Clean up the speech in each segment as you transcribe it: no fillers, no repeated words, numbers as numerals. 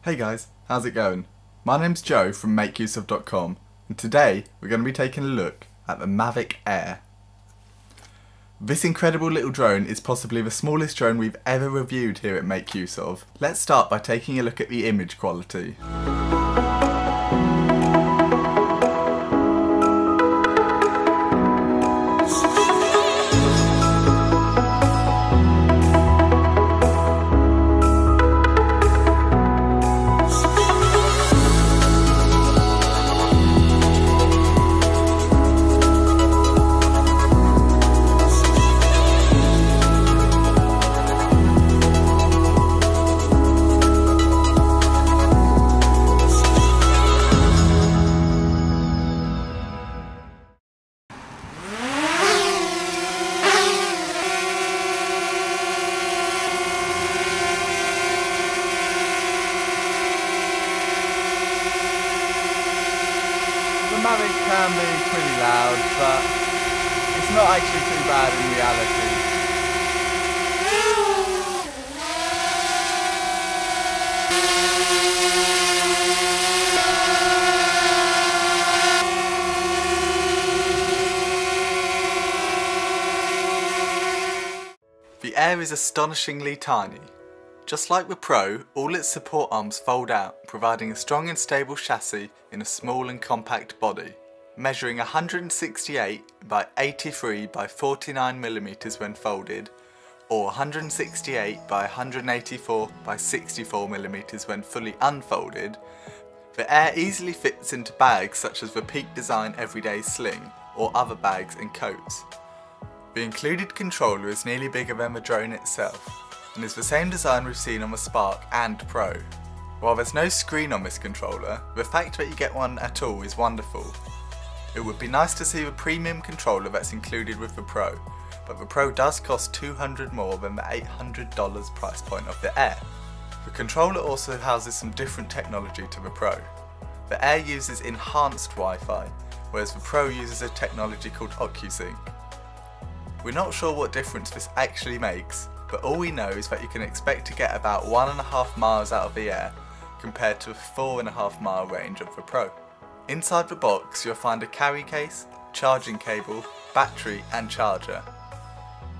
Hey guys, how's it going? My name's Joe from MakeUseOf.com, and today we're going to be taking a look at the Mavic Air. This incredible little drone is possibly the smallest drone we've ever reviewed here at MakeUseOf. Let's start by taking a look at the image quality. The Mavic can be pretty loud, but it's not actually too bad in reality. The Air is astonishingly tiny. Just like the Pro, all its support arms fold out, providing a strong and stable chassis in a small and compact body. Measuring 168 by 83 by 49mm when folded, or 168 by 184 by 64mm when fully unfolded, the Air easily fits into bags such as the Peak Design Everyday Sling, or other bags and coats. The included controller is nearly bigger than the drone itself, and is the same design we've seen on the Spark and Pro. While there's no screen on this controller, the fact that you get one at all is wonderful. It would be nice to see the premium controller that's included with the Pro, but the Pro does cost $200 more than the $800 price point of the Air. The controller also houses some different technology to the Pro. The Air uses enhanced Wi-Fi, whereas the Pro uses a technology called OcuSync. We're not sure what difference this actually makes, but all we know is that you can expect to get about 1.5 miles out of the Air compared to a 4.5 mile range of the Pro. Inside the box you'll find a carry case, charging cable, battery and charger.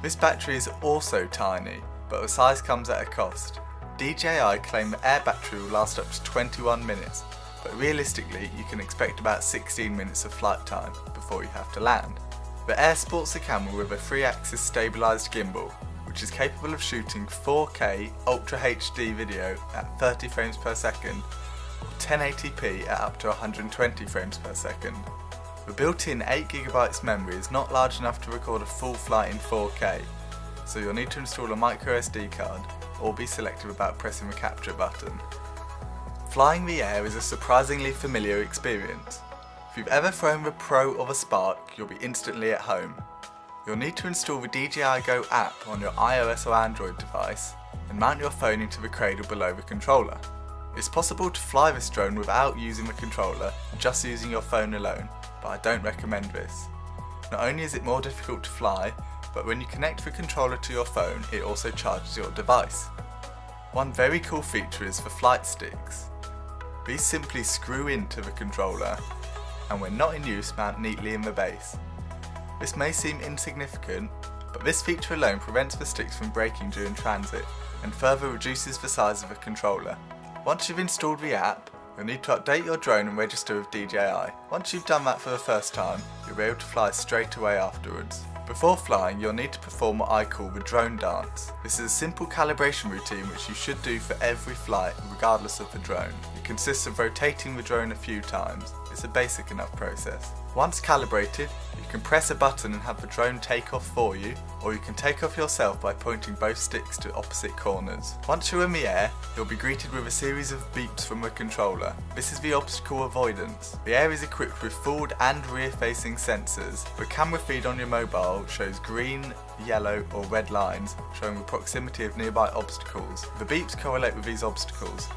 This battery is also tiny, but the size comes at a cost. DJI claim the Air battery will last up to 21 minutes, but realistically you can expect about 16 minutes of flight time before you have to land. The Air sports a camera with a 3-axis stabilised gimbal, which is capable of shooting 4K Ultra HD video at 30 frames per second, or 1080p at up to 120 frames per second. The built-in 8GB memory is not large enough to record a full flight in 4K, so you'll need to install a micro SD card, or be selective about pressing the capture button. Flying the Air is a surprisingly familiar experience. If you've ever flown the Pro or the Spark, you'll be instantly at home. You'll need to install the DJI Go app on your iOS or Android device and mount your phone into the cradle below the controller. It's possible to fly this drone without using the controller, just using your phone alone, but I don't recommend this. Not only is it more difficult to fly, but when you connect the controller to your phone, it also charges your device. One very cool feature is the flight sticks. These simply screw into the controller, and when not in use mount neatly in the base. This may seem insignificant, but this feature alone prevents the sticks from breaking during transit and further reduces the size of the controller. Once you've installed the app, you'll need to update your drone and register with DJI. Once you've done that for the first time, you'll be able to fly straight away afterwards. Before flying, you'll need to perform what I call the drone dance. This is a simple calibration routine which you should do for every flight, regardless of the drone. It consists of rotating the drone a few times. It's a basic enough process. Once calibrated, you can press a button and have the drone take off for you, or you can take off yourself by pointing both sticks to opposite corners. Once you're in the air, you'll be greeted with a series of beeps from the controller. This is the obstacle avoidance. The Air is equipped with forward and rear facing sensors. The camera feed on your mobile shows green, yellow or red lines showing the proximity of nearby obstacles. The beeps correlate with these obstacles.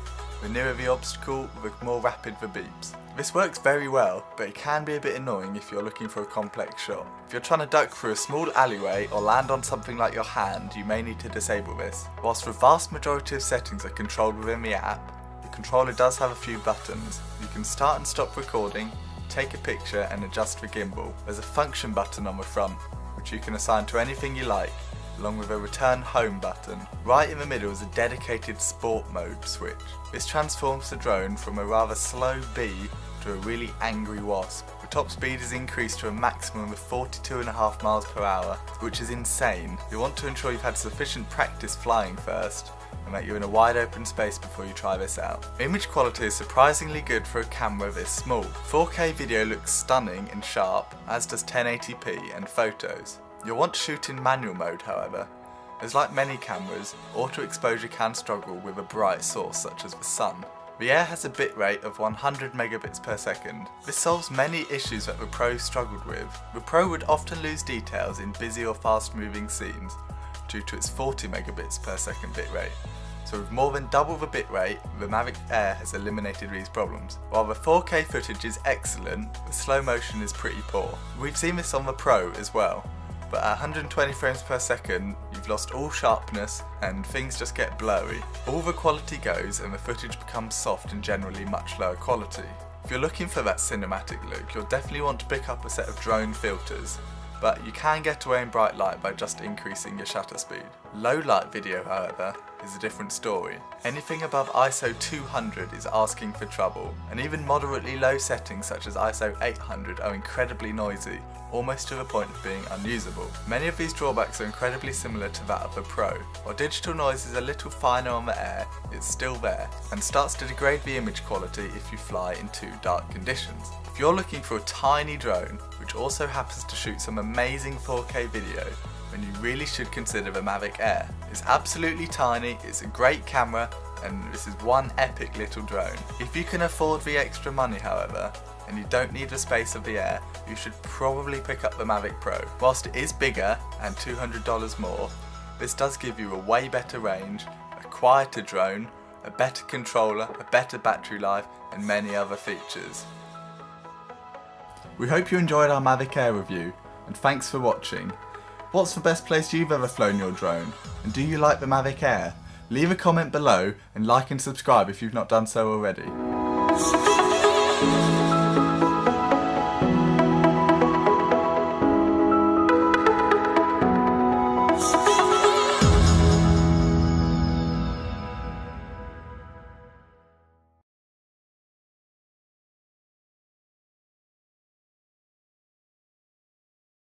The nearer the obstacle, the more rapid the beeps. This works very well, but it can be a bit annoying if you're looking for a complex shot. If you're trying to duck through a small alleyway or land on something like your hand, you may need to disable this. Whilst the vast majority of settings are controlled within the app, The controller does have a few buttons. You can start and stop recording, take a picture and adjust the gimbal. There's a function button on the front, which you can assign to anything you like, along with a return home button. Right in the middle is a dedicated sport mode switch. This transforms the drone from a rather slow bee to a really angry wasp. The top speed is increased to a maximum of 42.5 miles per hour, which is insane. You want to ensure you've had sufficient practice flying first, and that you're in a wide open space before you try this out. Image quality is surprisingly good for a camera this small. 4K video looks stunning and sharp, as does 1080p and photos. You'll want to shoot in manual mode however, as like many cameras, auto exposure can struggle with a bright source such as the sun. The Air has a bitrate of 100 megabits per second. This solves many issues that the Pro struggled with. The Pro would often lose details in busy or fast moving scenes due to its 40 megabits per second bitrate. So with more than double the bitrate, the Mavic Air has eliminated these problems. While the 4K footage is excellent, the slow motion is pretty poor. We've seen this on the Pro as well, but at 120 frames per second, you've lost all sharpness and things just get blurry. All the quality goes and the footage becomes soft and generally much lower quality. If you're looking for that cinematic look, you'll definitely want to pick up a set of drone filters, but you can get away in bright light by just increasing your shutter speed. Low light video, however, is a different story. Anything above ISO 200 is asking for trouble, and even moderately low settings such as ISO 800 are incredibly noisy, almost to the point of being unusable. Many of these drawbacks are incredibly similar to that of the Pro. While digital noise is a little finer on the Air, it's still there, and starts to degrade the image quality if you fly in too dark conditions. If you're looking for a tiny drone, which also happens to shoot some amazing 4K video, then you really should consider the Mavic Air. It's absolutely tiny, it's a great camera, and this is one epic little drone. If you can afford the extra money however, and you don't need the space of the Air, you should probably pick up the Mavic Pro. Whilst it is bigger and $200 more, this does give you a way better range, a quieter drone, a better controller, a better battery life, and many other features. We hope you enjoyed our Mavic Air review, and thanks for watching. What's the best place you've ever flown your drone? And do you like the Mavic Air? Leave a comment below and like and subscribe if you've not done so already.